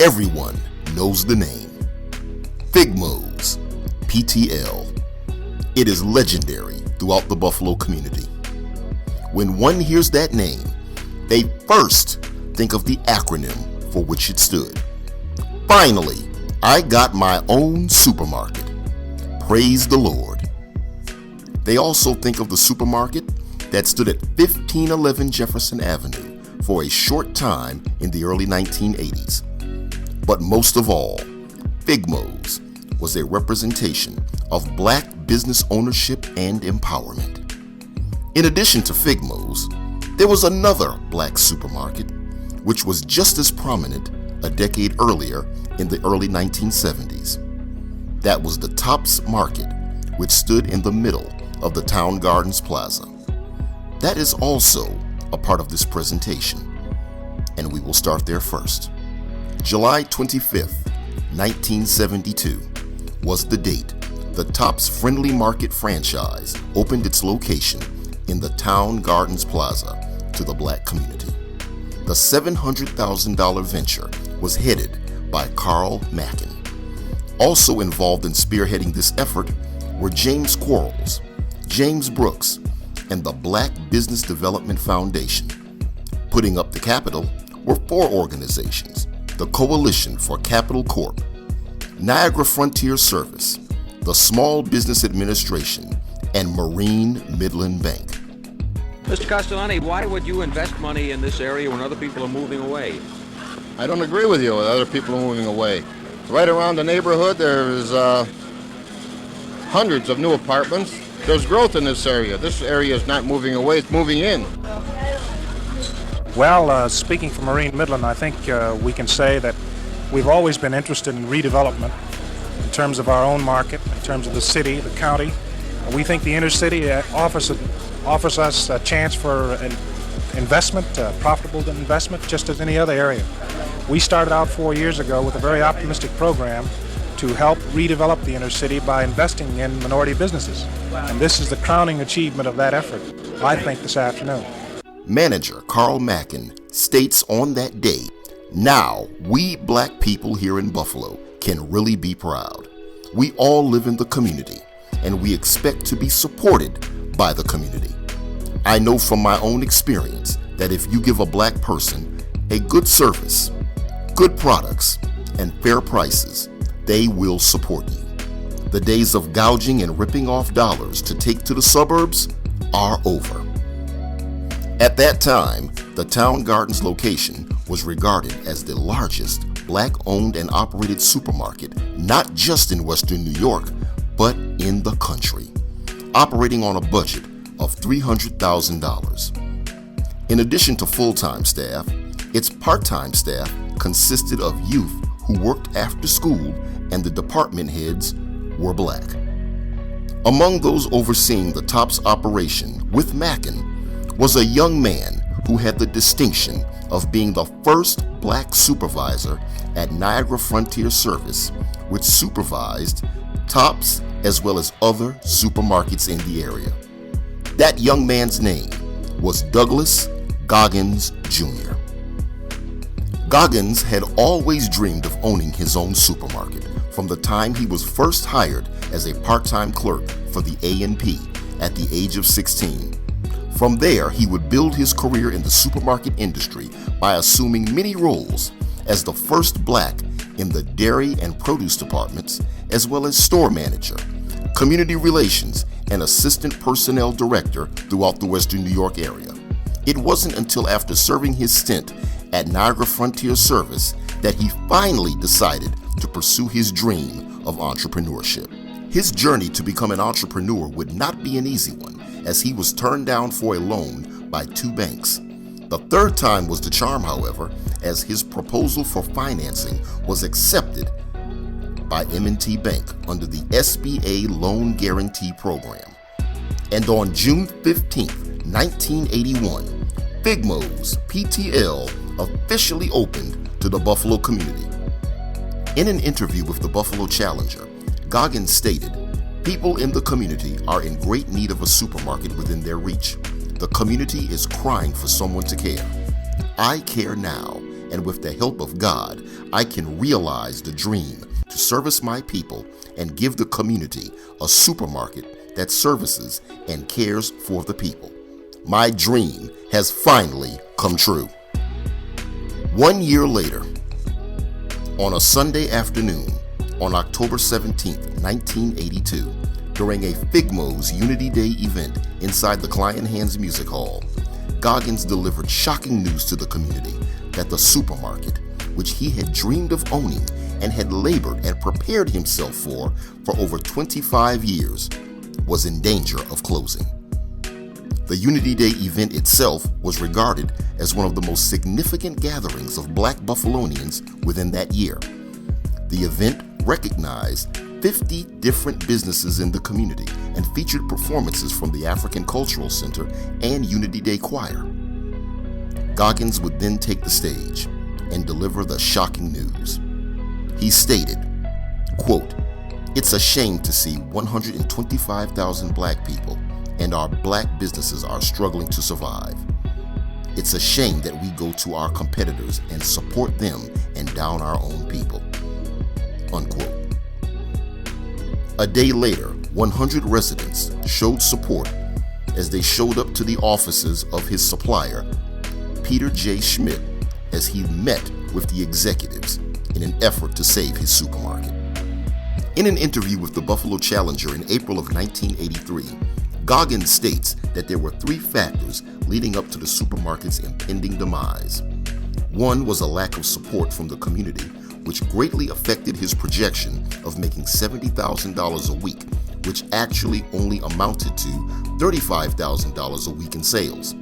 Everyone knows the name. FIGMOS ptl. It is legendary throughout the Buffalo community. When one hears that name, they first think of the acronym for which it stood. Finally, I got my own supermarket. Praise the Lord. They also think of the supermarket that stood at 1511 Jefferson Avenue for a short time in the early 1980s. But most of all, FIGMOS was a representation of Black business ownership and empowerment. In addition to FIGMOS, there was another Black supermarket which was just as prominent a decade earlier in the early 1970s. That was the Tops Market, which stood in the middle of the Town Gardens Plaza. That is also a part of this presentation, and we will start there first. July 25th, 1972 was the date the Tops Friendly Market franchise opened its location in the Town Gardens Plaza to the Black community. The $700,000 venture was headed by Carl Mackin. Also involved in spearheading this effort were James Quarles, James Brooks, and the Black Business Development Foundation. Putting up the capital were four organizations: the Coalition for Capital Corp., Niagara Frontier Service, the Small Business Administration, and Marine Midland Bank. Mr. Castellani, why would you invest money in this area when other people are moving away? I don't agree with you. Other people are moving away. Right around the neighborhood, there's hundreds of new apartments. There's growth in this area. This area is not moving away, it's moving in. Well, speaking for Marine Midland, I think we can say that we've always been interested in redevelopment in terms of our own market, in terms of the city, the county. We think the inner city offers us a chance for an investment, profitable investment, just as any other area. We started out 4 years ago with a very optimistic program to help redevelop the inner city by investing in minority businesses. And this is the crowning achievement of that effort, I think, this afternoon. Manager Carl Mackin states on that day, "Now, we Black people here in Buffalo can really be proud. We all live in the community, and we expect to be supported by the community. I know from my own experience that if you give a Black person a good service, good products, and fair prices, they will support you. The days of gouging and ripping off dollars to take to the suburbs are over." At that time, the Town Gardens location was regarded as the largest Black-owned and operated supermarket, not just in Western New York, but in the country, operating on a budget of $300,000. In addition to full-time staff, its part-time staff consisted of youth who worked after school, and the department heads were Black. Among those overseeing the Tops operation with Mackin was a young man who had the distinction of being the first Black supervisor at Niagara Frontier Service, which supervised Tops as well as other supermarkets in the area. That young man's name was Douglas Goggins Jr. Goggins had always dreamed of owning his own supermarket from the time he was first hired as a part-time clerk for the A&P at the age of 16. From there, he would build his career in the supermarket industry by assuming many roles as the first Black in the dairy and produce departments, as well as store manager, community relations, and assistant personnel director throughout the Western New York area. It wasn't until after serving his stint at Niagara Frontier Service that he finally decided to pursue his dream of entrepreneurship. His journey to become an entrepreneur would not be an easy one, as he was turned down for a loan by two banks. The third time was the charm, however, as his proposal for financing was accepted by M&T Bank under the SBA Loan Guarantee Program. And on June 15, 1981, FIGMOS ptl officially opened to the Buffalo community. In an interview with the Buffalo Challenger, Goggins stated, "People in the community are in great need of a supermarket within their reach. The community is crying for someone to care. I care now, and with the help of God, I can realize the dream to service my people and give the community a supermarket that services and cares for the people. My dream has finally come true. 1 year later, on a Sunday afternoon, on October 17, 1982, during a FIGMOS Unity Day event inside the Client Hands Music Hall, Goggins delivered shocking news to the community that the supermarket, which he had dreamed of owning and had labored and prepared himself for over 25 years, was in danger of closing. The Unity Day event itself was regarded as one of the most significant gatherings of Black Buffalonians within that year. The event recognized 50 different businesses in the community and featured performances from the African Cultural Center and Unity Day Choir. Goggins would then take the stage and deliver the shocking news. He stated, quote, "It's a shame to see 125,000 Black people and our Black businesses are struggling to survive. It's a shame that we go to our competitors and support them and down our own people." Unquote. A day later, 100 residents showed support as they showed up to the offices of his supplier, Peter J. Schmidt, as he met with the executives in an effort to save his supermarket. In an interview with the Buffalo Challenger in April of 1983, Goggins states that there were 3 factors leading up to the supermarket's impending demise. One was a lack of support from the community, which greatly affected his projection of making $70,000 a week, which actually only amounted to $35,000 a week in sales.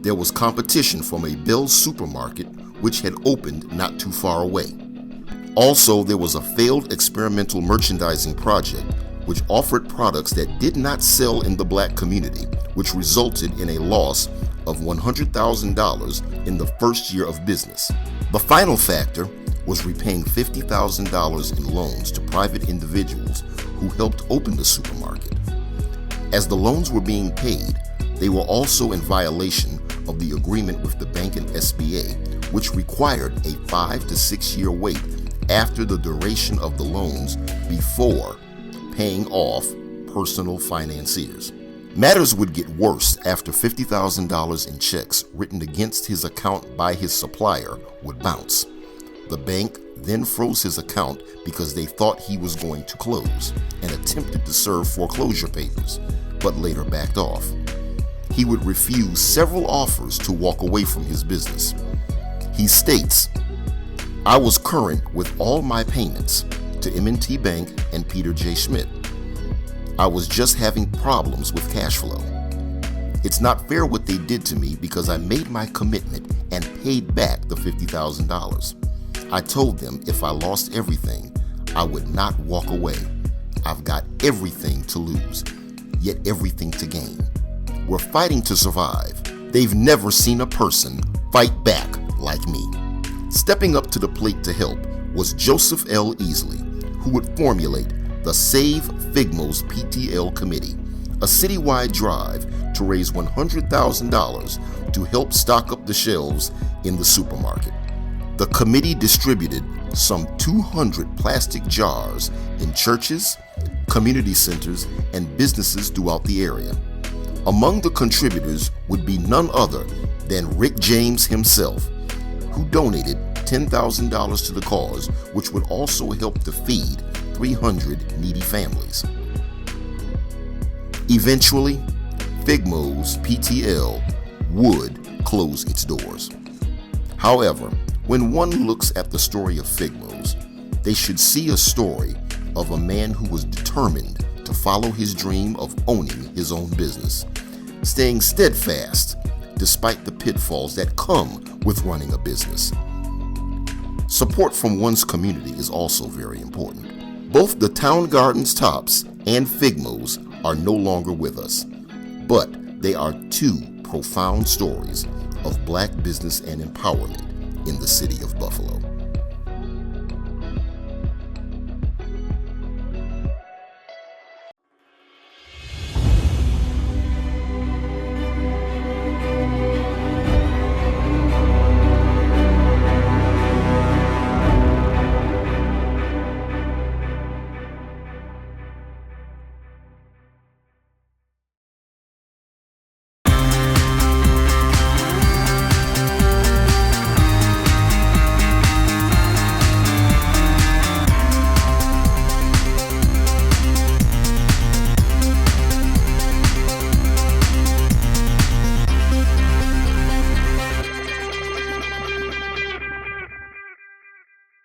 There was competition from a Bell's supermarket, which had opened not too far away. Also, there was a failed experimental merchandising project, which offered products that did not sell in the Black community, which resulted in a loss of $100,000 in the first year of business. The final factor was repaying $50,000 in loans to private individuals who helped open the supermarket. As the loans were being paid, they were also in violation of the agreement with the bank and SBA, which required a 5 to 6 year wait after the duration of the loans before paying off personal financiers. Matters would get worse after $50,000 in checks written against his account by his supplier would bounce. The bank then froze his account because they thought he was going to close and attempted to serve foreclosure papers, but later backed off. He would refuse several offers to walk away from his business. He states, "I was current with all my payments to M&T Bank and Peter J. Schmidt. I was just having problems with cash flow. It's not fair what they did to me because I made my commitment and paid back the $50,000. I told them if I lost everything, I would not walk away. I've got everything to lose, yet everything to gain. We're fighting to survive. They've never seen a person fight back like me." Stepping up to the plate to help was Joseph L. Easley, who would formulate the Save FIGMOS PTL Committee, a citywide drive to raise $100,000 to help stock up the shelves in the supermarket. The committee distributed some 200 plastic jars in churches, community centers, and businesses throughout the area. Among the contributors would be none other than Rick James himself, who donated $10,000 to the cause, which would also help to feed 300 needy families. Eventually, FIGMOS ptl would close its doors. However, when one looks at the story of FIGMOS, they should see a story of a man who was determined to follow his dream of owning his own business, staying steadfast despite the pitfalls that come with running a business. Support from one's community is also very important. Both the Town Gardens Tops and FIGMOS are no longer with us, but they are 2 profound stories of Black business and empowerment in the city of Buffalo.